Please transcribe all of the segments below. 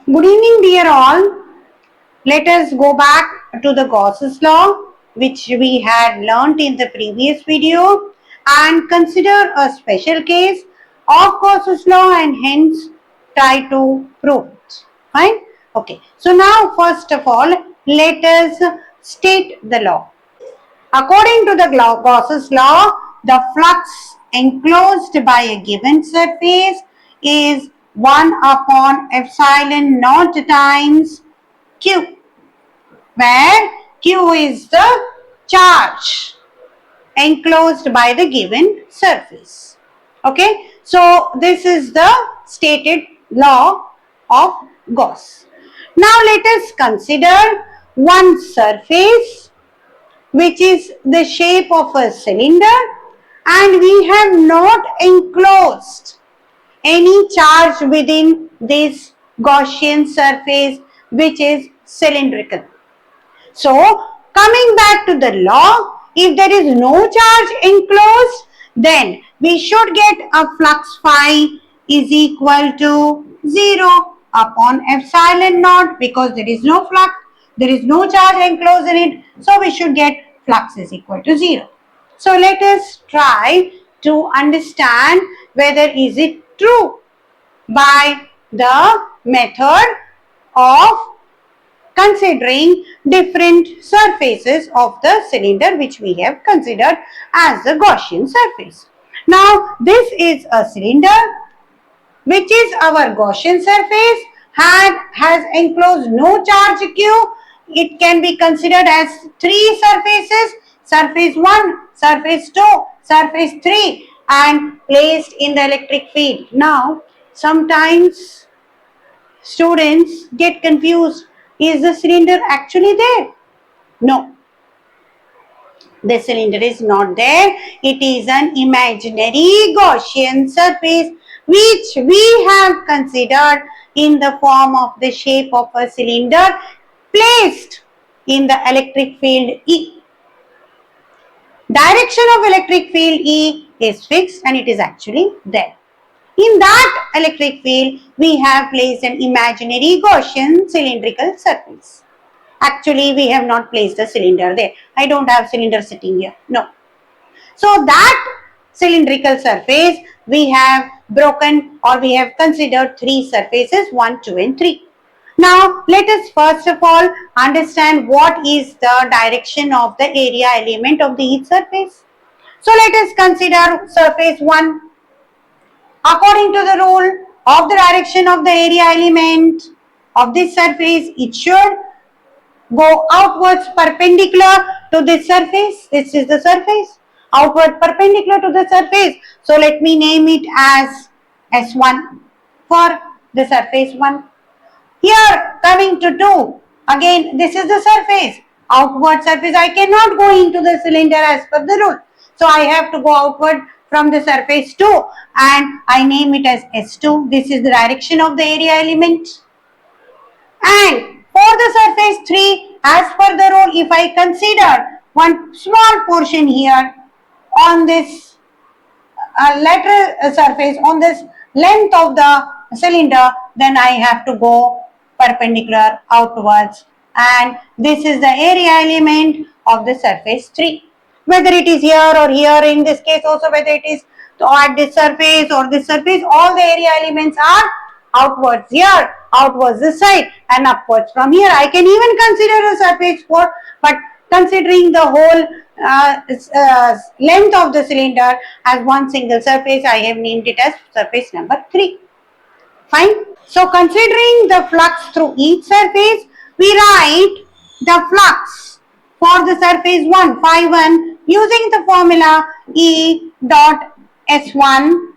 Good evening, dear all. Let us go back to the Gauss's law, which we had learnt in the previous video, and consider a special case of Gauss's law and hence try to prove it. Fine? Okay. So now, first of all, let us state the law. According to the Gauss's law, the flux enclosed by a given surface is 1 upon epsilon naught times Q, where Q is the charge enclosed by the given surface. Okay, so this is the stated law of Gauss. Now let us consider one surface which is the shape of a cylinder, and we have not enclosed any charge within this Gaussian surface which is cylindrical. So coming back to the law, if there is no charge enclosed, then we should get a flux phi is equal to 0 upon epsilon naught, because there is no flux, there is no charge enclosed in it, so we should get flux is equal to 0. So let us try to understand whether is it true by the method of considering different surfaces of the cylinder which we have considered as the Gaussian surface. Now this is a cylinder which is our Gaussian surface, has enclosed no charge Q. It can be considered as three surfaces: surface 1, surface 2, surface 3, and placed in the electric field. Now sometimes students get confused. Is the cylinder actually there? No. The cylinder is not there. It is an imaginary Gaussian surface which we have considered in the form of the shape of a cylinder placed in the electric field E. Direction of electric field E is fixed and it is actually there. In that electric field, we have placed an imaginary Gaussian cylindrical surface. Actually, we have not placed the cylinder there. I don't have cylinder sitting here. No. So that cylindrical surface, we have broken, or we have considered three surfaces, 1, 2 and 3. Now, let us first of all understand what is the direction of the area element of the each surface. So, let us consider surface 1. According to the rule of the direction of the area element of this surface, it should go outwards perpendicular to this surface. This is the surface, outward perpendicular to the surface. So let me name it as S1 for the surface 1. Here coming to 2, again this is the surface, outward surface. I cannot go into the cylinder as per the rule. So I have to go outward from the surface 2 and I name it as S2. This is the direction of the area element. And for the surface 3, as per the rule, if I consider one small portion here on this lateral surface, on this length of the cylinder, then I have to go perpendicular outwards, and this is the area element of the surface 3. Whether it is here or here, in this case also, whether it is at this surface or this surface, all the area elements are outwards here, outwards this side, and upwards from here. I can even consider a surface 4, but considering the whole length of the cylinder as one single surface, I have named it as surface number 3. Fine. So considering the flux through each surface, we write the flux for the surface 1, phi 1, using the formula E dot S1.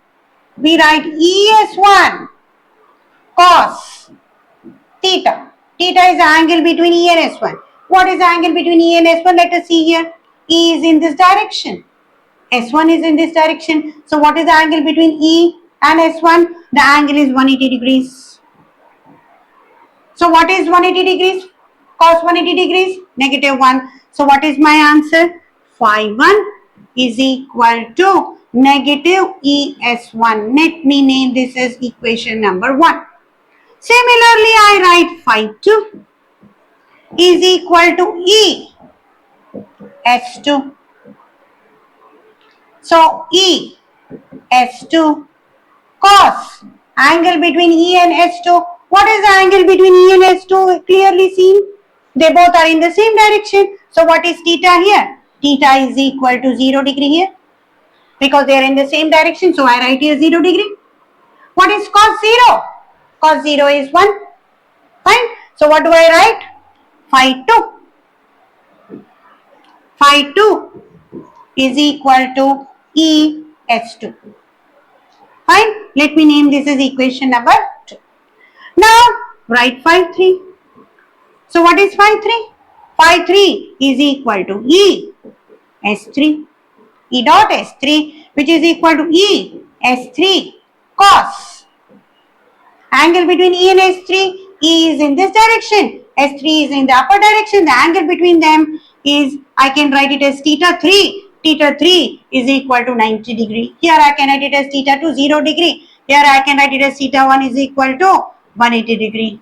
We write ES1 cos theta. Theta is the angle between E and S1. What is the angle between E and S1? Let us see here. E is in this direction. S1 is in this direction. So what is the angle between E and S1? The angle is 180 degrees. So what is 180 degrees? Cos 180 degrees? -1. So what is my answer? Phi 1 is equal to negative ES1. Let me name this as equation number 1. Similarly, I write phi2 is equal to E S2. So E S2 cos angle between E and S2. What is the angle between E and S2? Clearly seen. They both are in the same direction. So what is theta here? Theta is equal to 0 degree here because they are in the same direction. So I write here 0 degree. What is cos 0? Cos 0 is 1. Fine. So what do I write? Phi 2. Phi 2 is equal to E S2. Fine. Let me name this as equation number 2. Now write phi 3. So what is phi 3? Phi 3 is equal to E S3. E dot S3 which is equal to E S3 cos. Angle between E and S3, E is in this direction, S3 is in the upper direction. The angle between them is, I can write it as theta 3. Theta 3 is equal to 90 degree. Here I can write it as theta 2 0 degree. Here I can write it as theta 1 is equal to 180 degree.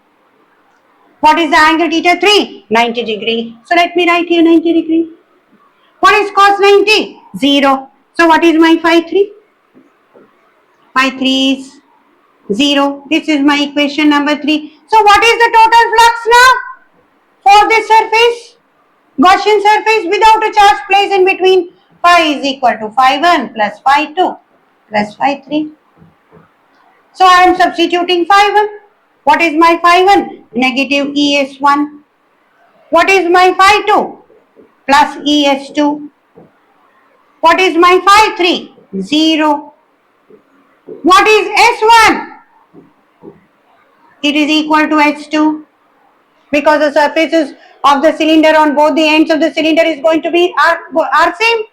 What is the angle theta 3? 90 degree. So let me write here 90 degree. What is cos 90? 0. So what is my phi 3? Phi 3 is 0. This is my equation number 3. So what is the total flux now for this surface? Gaussian surface without a charge placed in between. Phi is equal to phi 1 plus phi 2 plus phi 3. So I am substituting phi 1. What is my phi 1? Negative ES1. What is my phi 2? Plus ES2. What is my phi 3? 0. What is S1? It is equal to S2 because the surfaces of the cylinder on both the ends of the cylinder is going to be are same.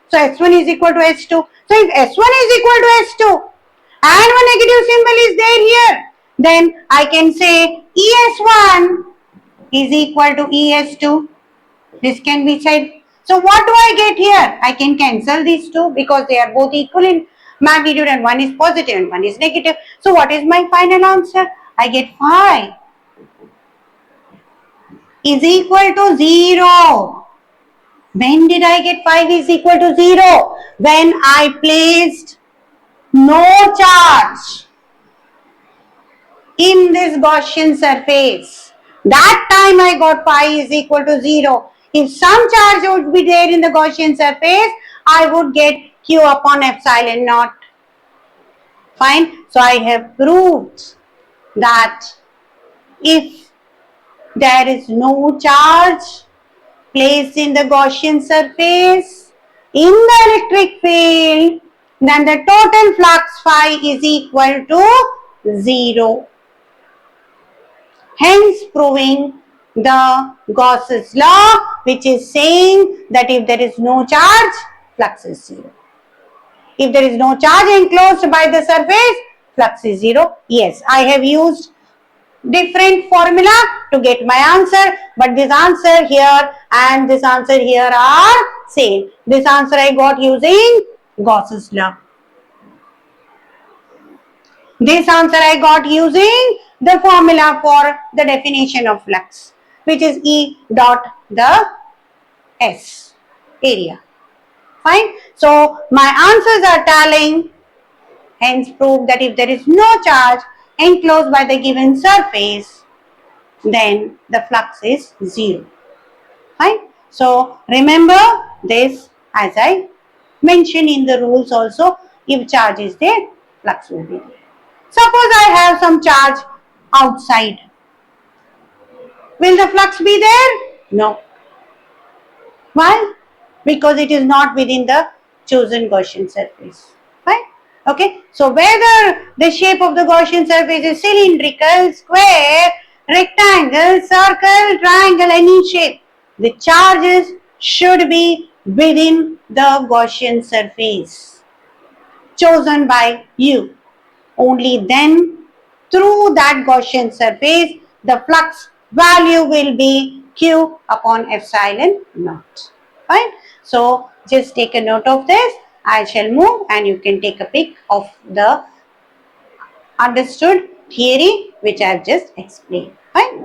So S1 is equal to S2. So if S1 is equal to S2 and one negative symbol is there here, then I can say ES1 is equal to ES2. This can be said. So what do I get here? I can cancel these two because they are both equal in magnitude and one is positive and one is negative. So what is my final answer? I get phi is equal to 0. When did I get phi is equal to 0? When I placed no charge in this Gaussian surface. That time I got phi is equal to 0. If some charge would be there in the Gaussian surface, I would get Q upon epsilon naught. Fine. So I have proved that if there is no charge placed in the Gaussian surface in the electric field, then the total flux phi is equal to 0. Hence proving the Gauss's law, which is saying that if there is no charge, flux is 0. If there is no charge enclosed by the surface, flux is 0. Yes, I have used different formula to get my answer, but this answer here and this answer here are same. This answer I got using Gauss's law. This answer I got using the formula for the definition of flux, which is E dot the S area. Fine. So my answers are tallying. Hence prove that if there is no charge enclosed by the given surface, then the flux is 0. Fine. So remember this as I mentioned in the rules also. If charge is there, flux will be there. Suppose I have some charge outside. Will the flux be there? No. Why? Because it is not within the chosen Gaussian surface. Right? Okay. So whether the shape of the Gaussian surface is cylindrical, square, rectangle, circle, triangle, any shape, the charges should be within the Gaussian surface chosen by you. Only then through that Gaussian surface the flux value will be Q upon epsilon naught. Fine. So just take a note of this. I shall move and you can take a pic of the understood theory which I have just explained. Fine.